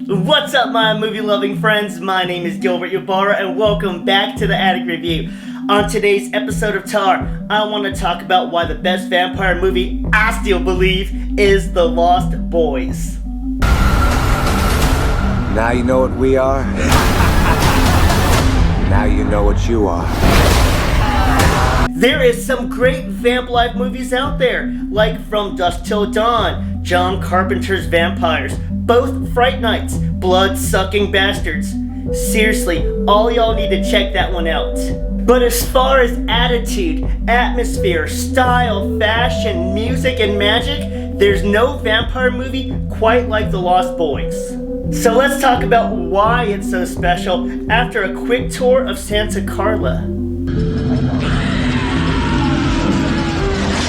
What's up, my movie-loving friends? My name is Gilbert Ybarra, and welcome back to the Attic Review. On today's episode of Tar, I want to talk about why the best vampire movie I still believe is The Lost Boys. Now you know what we are. Now you know what you are. There is some great vamp life movies out there, like From Dusk Till Dawn, John Carpenter's Vampires, both Fright Nights, blood-sucking bastards. Seriously, all y'all need to check that one out. But as far as attitude, atmosphere, style, fashion, music, and magic, there's no vampire movie quite like The Lost Boys. So let's talk about why it's so special after a quick tour of Santa Carla.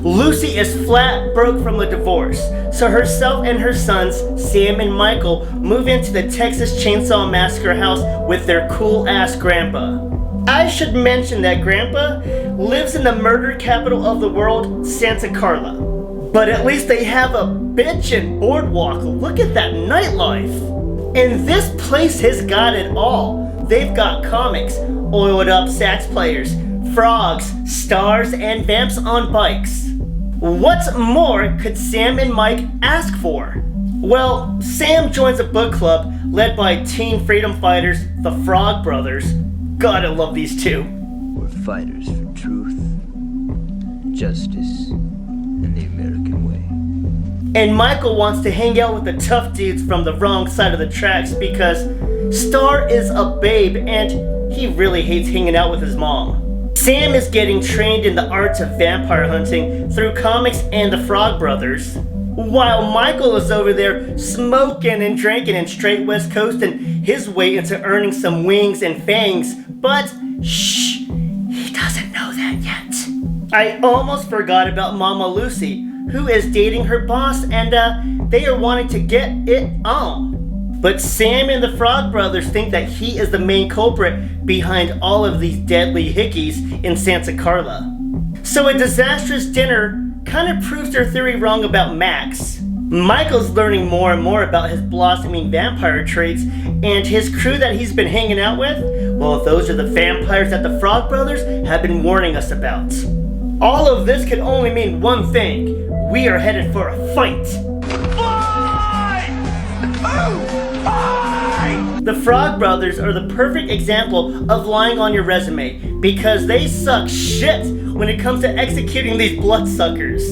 Lucy is flat broke from the divorce, so herself and her sons, Sam and Michael, move into the Texas Chainsaw Massacre house with their cool-ass grandpa. I should mention that grandpa lives in the murder capital of the world, Santa Carla. But at least they have a bitchin' boardwalk. Look at that nightlife. And this place has got it all. They've got comics, oiled up sax players, frogs, stars, and vamps on bikes. What more could Sam and Mike ask for? Well, Sam joins a book club led by teen freedom fighters, the Frog Brothers. God, I love these two. We're fighters for truth, justice, and the American way. And Michael wants to hang out with the tough dudes from the wrong side of the tracks because Star is a babe and he really hates hanging out with his mom. Sam is getting trained in the arts of vampire hunting through comics and the Frog Brothers, while Michael is over there smoking and drinking and straight West Coasting his way into earning some wings and fangs, but shh, he doesn't know that yet. I almost forgot about Mama Lucy, who is dating her boss, and they are wanting to get it on. But Sam and the Frog Brothers think that he is the main culprit behind all of these deadly hickeys in Santa Carla. So a disastrous dinner kind of proves their theory wrong about Max. Michael's learning more and more about his blossoming vampire traits, and his crew that he's been hanging out with, well, those are the vampires that the Frog Brothers have been warning us about. All of this can only mean one thing. We are headed for a fight. The Frog Brothers are the perfect example of lying on your resume because they suck shit when it comes to executing these bloodsuckers.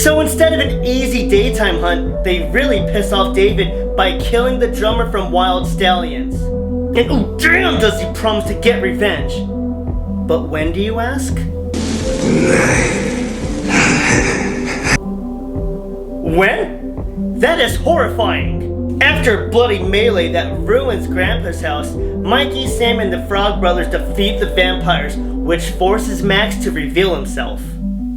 So instead of an easy daytime hunt, they really piss off David by killing the drummer from Wild Stallions. And oh damn does he promise to get revenge. But when do you ask? When? That is horrifying. After a bloody melee that ruins Grandpa's house, Mikey, Sam, and the Frog Brothers defeat the vampires, which forces Max to reveal himself.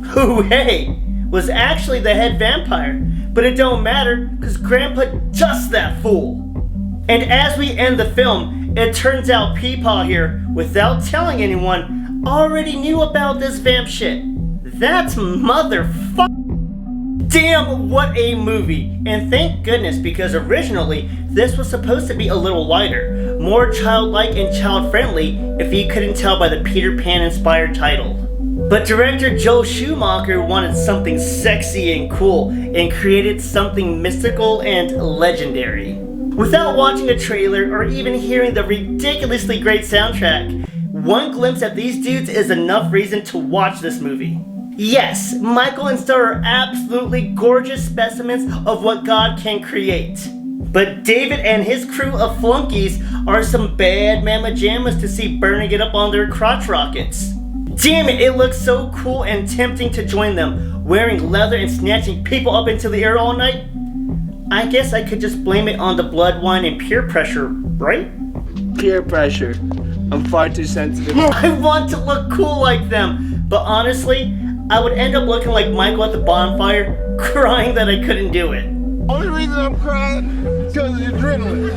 Who, hey, was actually the head vampire, but it don't matter, cause Grandpa just that fool. And as we end the film, it turns out Peepaw here, without telling anyone, already knew about this vamp shit. That's motherfucker. Damn, what a movie! And thank goodness, because originally this was supposed to be a little lighter, more childlike and child-friendly if you couldn't tell by the Peter Pan-inspired title. But director Joel Schumacher wanted something sexy and cool and created something mystical and legendary. Without watching a trailer or even hearing the ridiculously great soundtrack, one glimpse at these dudes is enough reason to watch this movie. Yes, Michael and Star are absolutely gorgeous specimens of what God can create. But David and his crew of flunkies are some bad mamma jammas to see burning it up on their crotch rockets. Damn it looks so cool and tempting to join them, wearing leather and snatching people up into the air all night. I guess I could just blame it on the blood, wine, and peer pressure, right? Peer pressure. I'm far too sensitive. I want to look cool like them, but honestly, I would end up looking like Michael at the bonfire, crying that I couldn't do it. Only reason I'm crying is because of the adrenaline.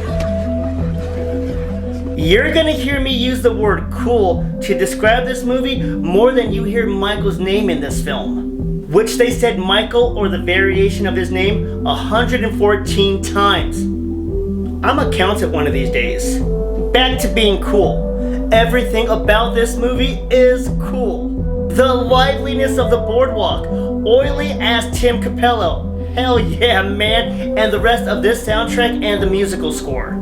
You're gonna hear me use the word cool to describe this movie more than you hear Michael's name in this film, which they said Michael or the variation of his name 114 times. I'm a accountant one of these days. Back to being cool. Everything about this movie is cool. The liveliness of the boardwalk, oily as Tim Capello. Hell yeah, man. And the rest of this soundtrack and the musical score.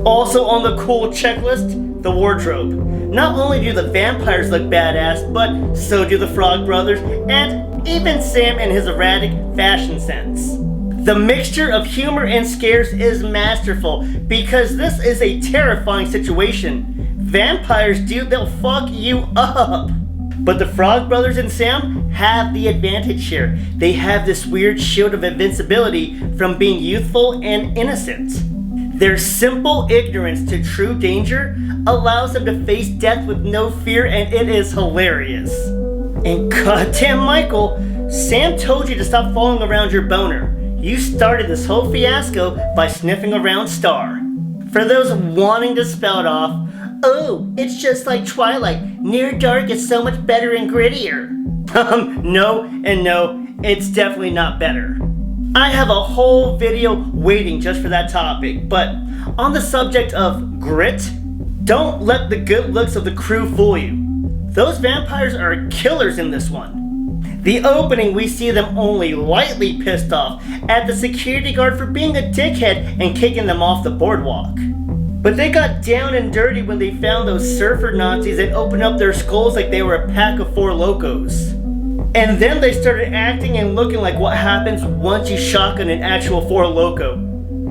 Also on the cool checklist, the wardrobe. Not only do the vampires look badass, but so do the Frog Brothers, and even Sam and his erratic fashion sense. The mixture of humor and scares is masterful, because this is a terrifying situation. Vampires, dude, they'll fuck you up. But the Frog Brothers and Sam have the advantage here. They have this weird shield of invincibility from being youthful and innocent. Their simple ignorance to true danger allows them to face death with no fear, and it is hilarious. And goddamn Michael, Sam told you to stop following around your boner. You started this whole fiasco by sniffing around Star. For those wanting to spell it off, oh, it's just like Twilight. Near Dark is so much better and grittier. No and no, it's definitely not better. I have a whole video waiting just for that topic, but on the subject of grit, don't let the good looks of the crew fool you. Those vampires are killers in this one. The opening, we see them only lightly pissed off at the security guard for being a dickhead and kicking them off the boardwalk. But they got down and dirty when they found those surfer Nazis and opened up their skulls like they were a pack of Four Locos. And then they started acting and looking like what happens once you shotgun an actual Four Loko.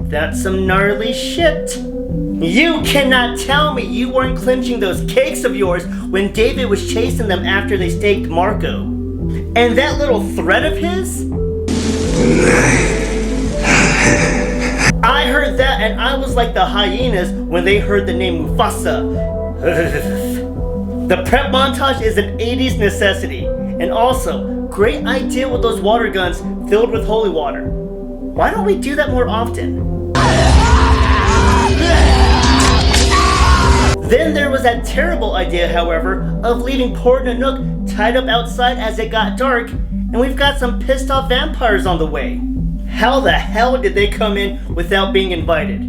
That's some gnarly shit. You cannot tell me you weren't clenching those cakes of yours when David was chasing them after they staked Marco. And that little threat of his? I heard that and I was like the hyenas when they heard the name Mufasa. The prep montage is an 80s necessity. And also, great idea with those water guns filled with holy water. Why don't we do that more often? Then there was that terrible idea, however, of leaving poor Nanook tied up outside as it got dark, and we've got some pissed off vampires on the way. How the hell did they come in without being invited?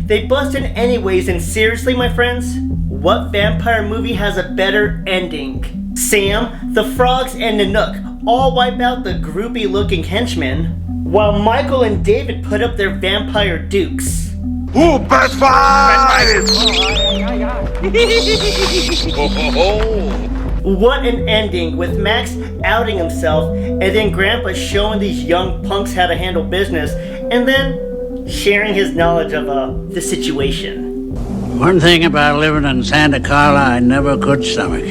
They busted anyways, and seriously, my friends, what vampire movie has a better ending? Sam, the frogs, and Nanook all wipe out the groupie-looking henchmen, while Michael and David put up their vampire dukes. Ooh, best fight! What an ending, with Max outing himself, and then Grandpa showing these young punks how to handle business, and then sharing his knowledge of the situation. One thing about living in Santa Carla I never could stomach.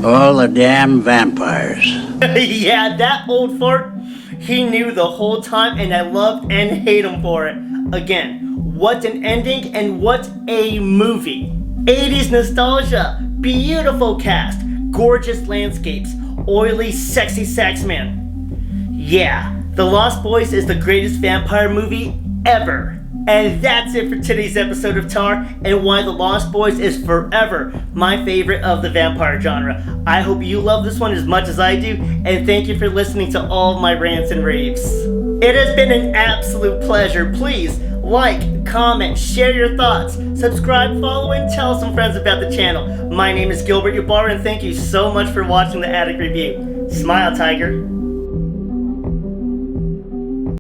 All the damn vampires. Yeah, that old fart, he knew the whole time, and I loved and hate him for it. Again, what an ending and what a movie. 80s nostalgia, beautiful cast, gorgeous landscapes, oily, sexy sax man. Yeah, The Lost Boys is the greatest vampire movie ever. And that's it for today's episode of Tar, and why The Lost Boys is forever my favorite of the vampire genre. I hope you love this one as much as I do, and thank you for listening to all of my rants and raves. It has been an absolute pleasure. Please like, comment, share your thoughts, subscribe, follow, and tell some friends about the channel. My name is Gilbert Ybarra, and thank you so much for watching the Attic Review. Smile, Tiger.